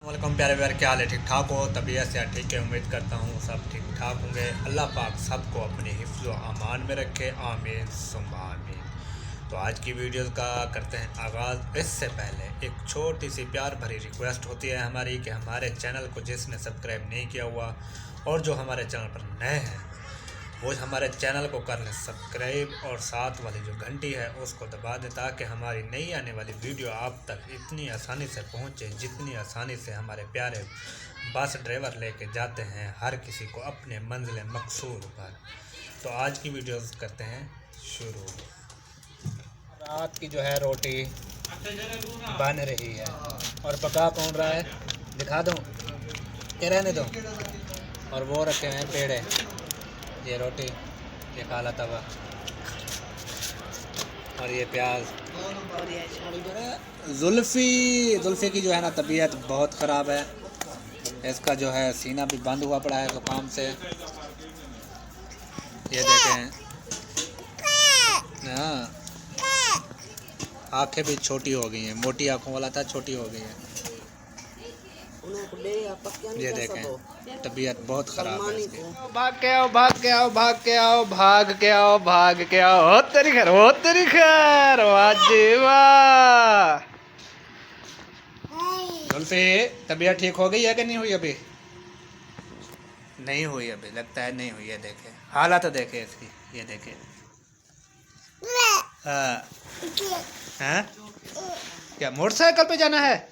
Welcome प्यारे प्यारे, क्या हाल है? ठीक ठाक हो? तबीयत से ठीक है? उम्मीद करता हूँ सब ठीक ठाक होंगे। अल्लाह पाक सबको अपने हिफ्ज़ व अमान में रखे, आमीन सुम्मा आमीन। तो आज की वीडियो का करते हैं आगाज़। इससे पहले एक छोटी सी प्यार भरी रिक्वेस्ट होती है हमारी कि हमारे चैनल को जिसने सब्सक्राइब नहीं किया हुआ और जो हमारे चैनल पर नए हैं वो हमारे चैनल को कर लें सब्सक्राइब और साथ वाली जो घंटी है उसको दबा दें ताकि हमारी नई आने वाली वीडियो आप तक इतनी आसानी से पहुंचे जितनी आसानी से हमारे प्यारे बस ड्राइवर लेके जाते हैं हर किसी को अपने मंजिल मकसूद पर। तो आज की वीडियो करते हैं शुरू। रात की जो है रोटी बन रही है और पका कौन रहा है दिखा दूँ क्या रहने दो। और वो रखे हैं पेड़े, ये रोटी, ये काला तवा और ये प्याज। जुल्फ़ी की जो है ना तबीयत बहुत ख़राब है। इसका जो है सीना भी बंद हुआ पड़ा है ज़ुकाम से। ये देखें, हाँ आँखें भी छोटी हो गई हैं, मोटी आँखों वाला था छोटी हो गई है। ये देखें तबीयत बहुत ख़राब है इसकी। भाग के आओ भाग के आओ भाग के आओ भाग के आओ भाग के आओ। हो तेरी खैर वाह जी वाह। जुल्फ़ी तबीयत ठीक हो गई है कि नहीं हुई? अभी नहीं हुई, अभी लगता है नहीं हुई है। देखे हालत तो देखे इसकी, ये देखे। हाँ हाँ क्या मोटरसाइकिल पे जाना है?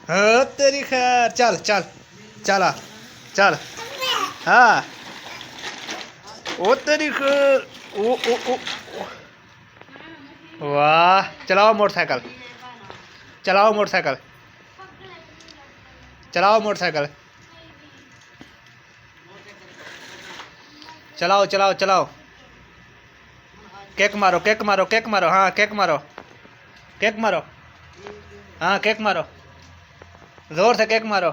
हाँ तेरी खैर, चल चल चला चल। हाँ ओ तेरी खैर, ओ ओ ओ वाह। चलाओ मोटरसाइकिल, चलाओ मोटरसाइकिल, चलाओ मोटरसाइकिल, चलाओ चलाओ चलाओ। केक मारो केक मारो केक मारो, हाँ केक मारो केक मारो, हाँ केक मारो, जोर से केक मारो।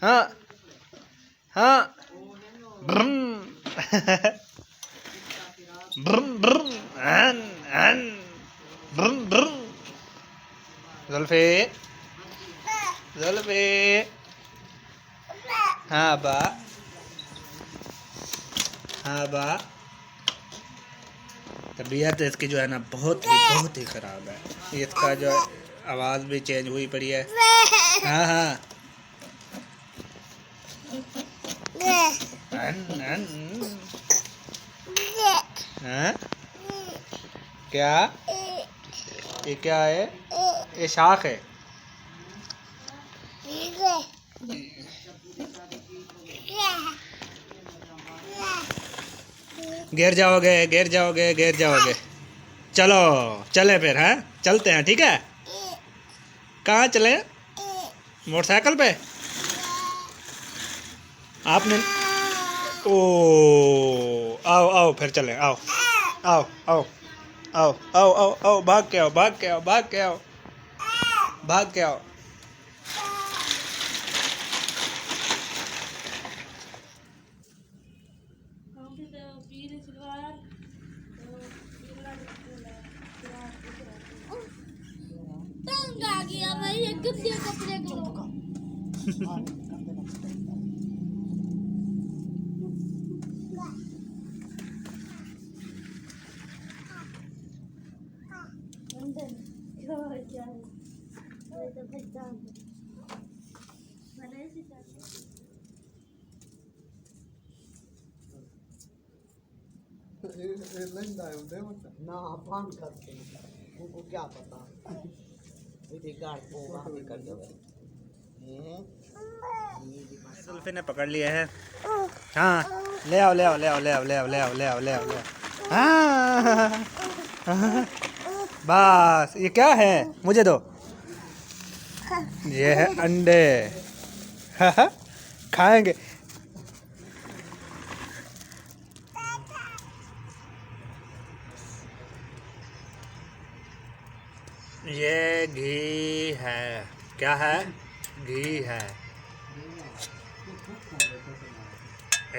हाँ हाँ ब्रम ब्रम ब्रम हन हन ब्रम ब्रम। जुल्फ़ी जुल्फ़ी, हाँ बा, हाँ बा। तबीयत इसकी जो है ना बहुत ही ख़राब है। इसका जो आवाज़ भी चेंज हुई पड़ी है। हाँ हाँ हाँ क्या ये क्या है? ये शाख है। गिर जाओगे गिर जाओगे गिर जाओगे। चलो चले फिर, हैं चलते हैं, ठीक है। कहाँ चले? मोटरसाइकिल पे आपने? ओ आओ आओ फिर चले, आओ आओ आओ आओ आओ आओ आओ भाग के आओ भाग के आओ भाग के आओ भाग के आओ। आ गया भाई, ये गंदे कपड़े को। ना पान करते उनको क्या पता जुल्फ़ी ने पकड़ लिया है। हाँ ले आओ ले आओ ले आओ ले आओ ले आओ ले आओ ले आओ ले आओ ले आओ। हाँ बस ये क्या है? मुझे दो। ये है अंडे। खाएंगे। ये घी है। क्या है? घी है।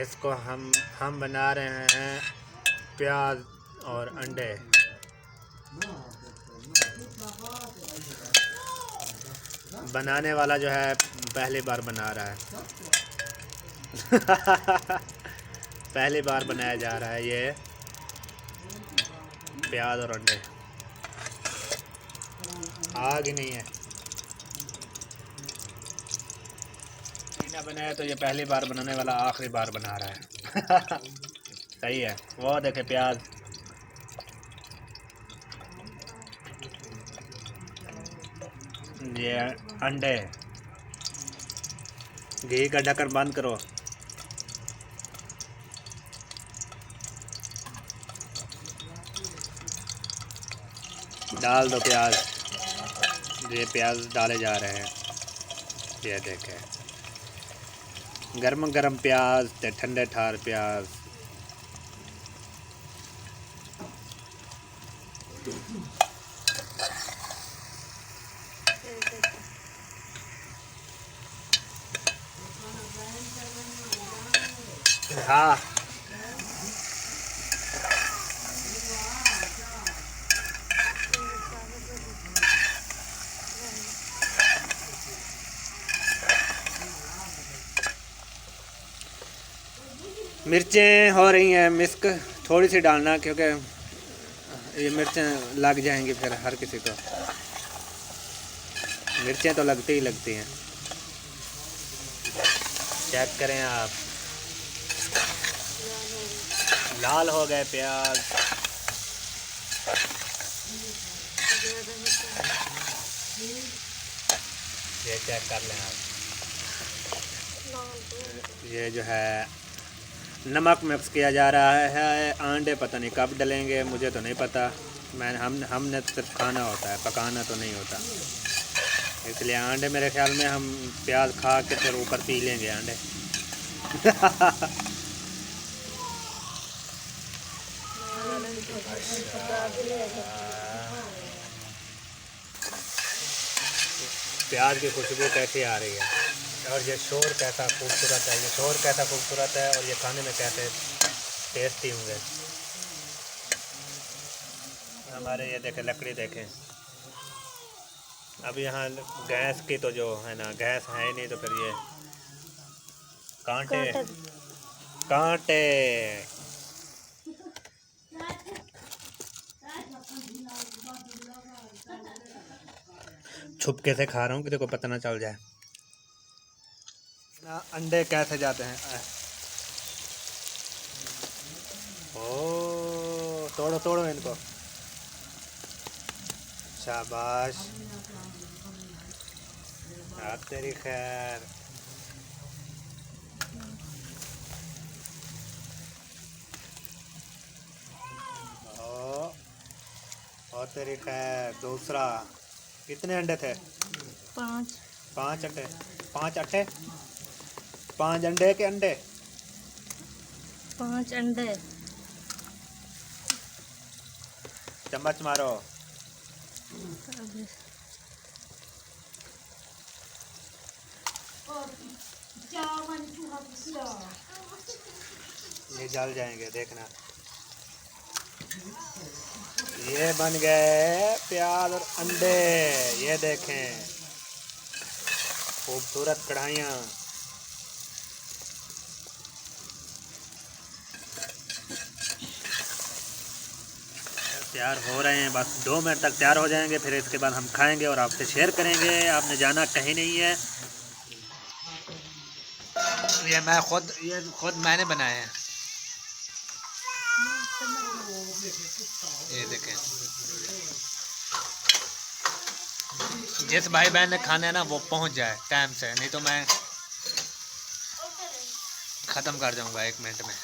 इसको हम बना रहे हैं प्याज और अंडे। बनाने वाला जो है पहली बार बना रहा है। पहली बार बनाया जा रहा है ये प्याज और अंडे। आग ही नहीं है, बिना बनाया तो ये पहली बार बनाने वाला आखिरी बार बना रहा है। सही है। वो देखे प्याज, ये अंडे। घी का ढक्कन बंद करो। डाल दो प्याज। ये प्याज डाले जा रहे हैं। ये देखें, गर्म गर्म प्याज ते ठंडे ठार प्याज। हाँ, मिर्चें हो रही हैं मिस्क, थोड़ी सी डालना क्योंकि ये मिर्चें लग जाएंगी फिर हर किसी को। मिर्चें तो लगती ही लगती हैं। चेक करें आप, लाल हो गए प्याज। ये चेक कर लें आप। ये जो है नमक मिक्स किया जा रहा है। अंडे पता नहीं कब डलेंगे, मुझे तो नहीं पता। हमने सिर्फ खाना होता है, पकाना तो नहीं होता। इसलिए अंडे मेरे ख्याल में हम प्याज खा के फिर ऊपर पी लेंगे अंडे। प्याज की खुशबू कैसी आ रही है और ये शोर कैसा खूबसूरत है। ये शोर कैसा खूबसूरत है और ये खाने में कैसे टेस्टी होंगे। हमारे ये देखें, लकड़ी देखें। अब यहाँ गैस की तो जो है ना, गैस है ही नहीं, तो फिर ये कांटे कांटे। छुपके से खा रहा हूँ कि देखो पता ना चल जाए। अंडे कैसे जाते हैं। ओ, तोड़ो तोड़ो इनको। शाबाश, आप तेरी खैर। और तेरी खैर। दूसरा, कितने अंडे थे? 5 5 अंडे। 5 अट्टे, 5 अंडे के अंडे। 5 अंडे। चम्मच मारो। ये जल जाएंगे, देखना। ये बन गए प्याज और अंडे। ये देखें, खूबसूरत कढ़ाइयाँ। तैयार हो रहे हैं, बस 2 मिनट तक तैयार हो जाएंगे। फिर इसके बाद हम खाएंगे और आपसे शेयर करेंगे। आपने जाना कहीं नहीं है। ये खुद मैंने बनाए हैं। ये देखें, जिस भाई बहन ने खाना है ना वो पहुंच जाए टाइम से, नहीं तो मैं ख़त्म कर जाऊंगा 1 मिनट में।